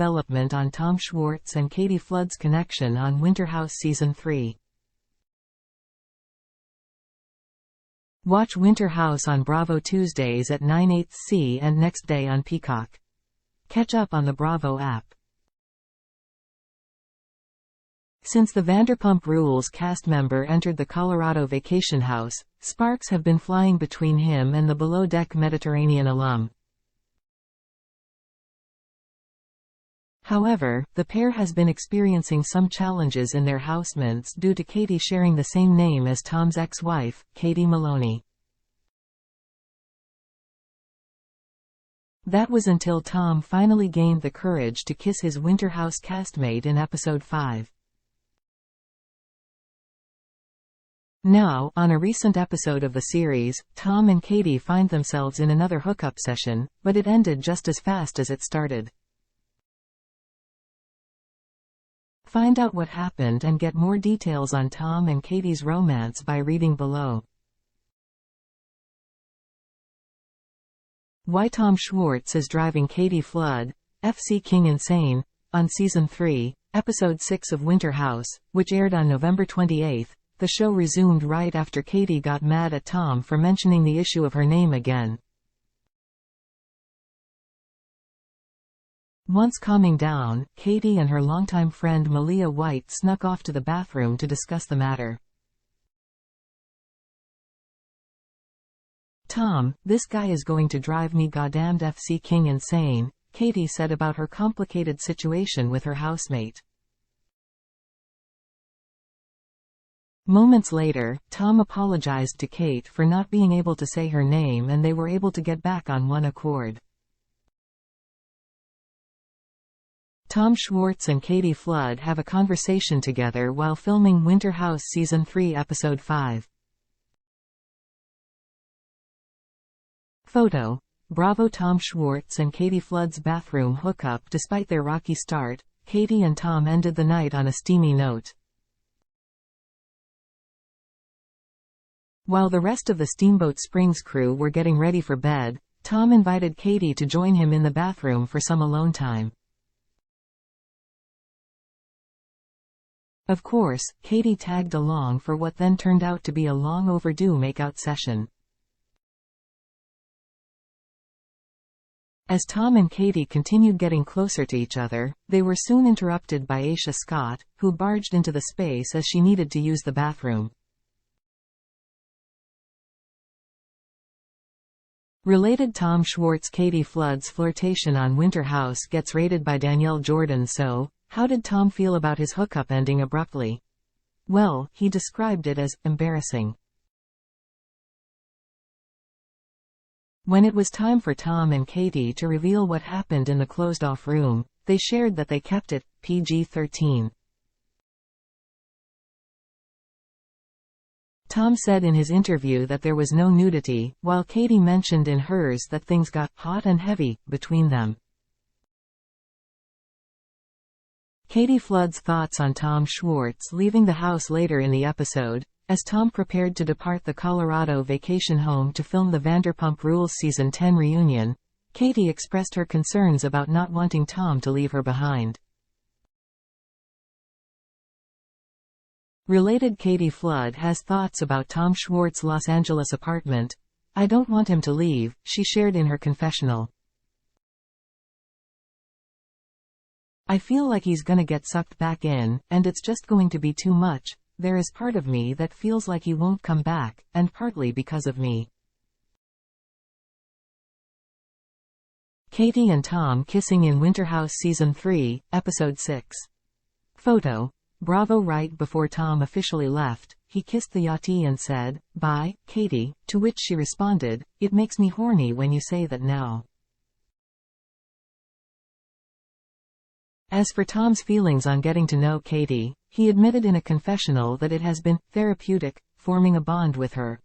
development on Tom Schwartz and Katie Flood's connection on Winter House Season 3. Watch Winter House on Bravo Tuesdays at 9/8 and next day on Peacock. Catch up on the Bravo app. Since the Vanderpump Rules cast member entered the Colorado vacation house, sparks have been flying between him and the below-deck Mediterranean alum. However, the pair has been experiencing some challenges in their housemates due to Katie sharing the same name as Tom's ex-wife, Katie Maloney. That was until Tom finally gained the courage to kiss his Winter House castmate in episode 5. Now, on a recent episode of the series, Tom and Katie find themselves in another hookup session, but it ended just as fast as it started. Find out what happened and get more details on Tom and Katie's romance by reading below. Why Tom Schwartz is driving Katie Flood, FC King insane, on Season 3, Episode 6 of Winter House, which aired on November 28. The show resumed right after Katie got mad at Tom for mentioning the issue of her name again. Once calming down, Katie and her longtime friend Malia White snuck off to the bathroom to discuss the matter. "Tom, this guy is going to drive me goddamned FC King insane," Katie said about her complicated situation with her housemate. Moments later, Tom apologized to Kate for not being able to say her name and they were able to get back on one accord. Tom Schwartz and Katie Flood have a conversation together while filming Winter House Season 3 Episode 5. Photo. Bravo. Tom Schwartz and Katie Flood's bathroom hookup. Despite their rocky start, Katie and Tom ended the night on a steamy note. While the rest of the Steamboat Springs crew were getting ready for bed, Tom invited Katie to join him in the bathroom for some alone time. Of course, Katie tagged along for what then turned out to be a long overdue makeout session. As Tom and Katie continued getting closer to each other, they were soon interrupted by Aesha Scott, who barged into the space as she needed to use the bathroom. Related. Tom Schwartz. Katie Flood's flirtation on Winter House gets rated by Danielle Jordan. So, how did Tom feel about his hookup ending abruptly? Well, he described it as embarrassing. When it was time for Tom and Katie to reveal what happened in the closed-off room, they shared that they kept it PG-13. Tom said in his interview that there was no nudity, while Katie mentioned in hers that things got hot and heavy between them. Katie Flood's thoughts on Tom Schwartz leaving the house later in the episode. As Tom prepared to depart the Colorado vacation home to film the Vanderpump Rules Season 10 reunion, Katie expressed her concerns about not wanting Tom to leave her behind. Related. Katie Flood has thoughts about Tom Schwartz's Los Angeles apartment. "I don't want him to leave," she shared in her confessional. "I feel like he's gonna get sucked back in, and it's just going to be too much. There is part of me that feels like he won't come back, and partly because of me." Katie and Tom kissing in Winter House Season 3, Episode 6. Photo. Bravo. Right before Tom officially left, he kissed the yachty and said, "Bye, Katie," to which she responded, "It makes me horny when you say that now." As for Tom's feelings on getting to know Katie, he admitted in a confessional that it has been therapeutic, forming a bond with her.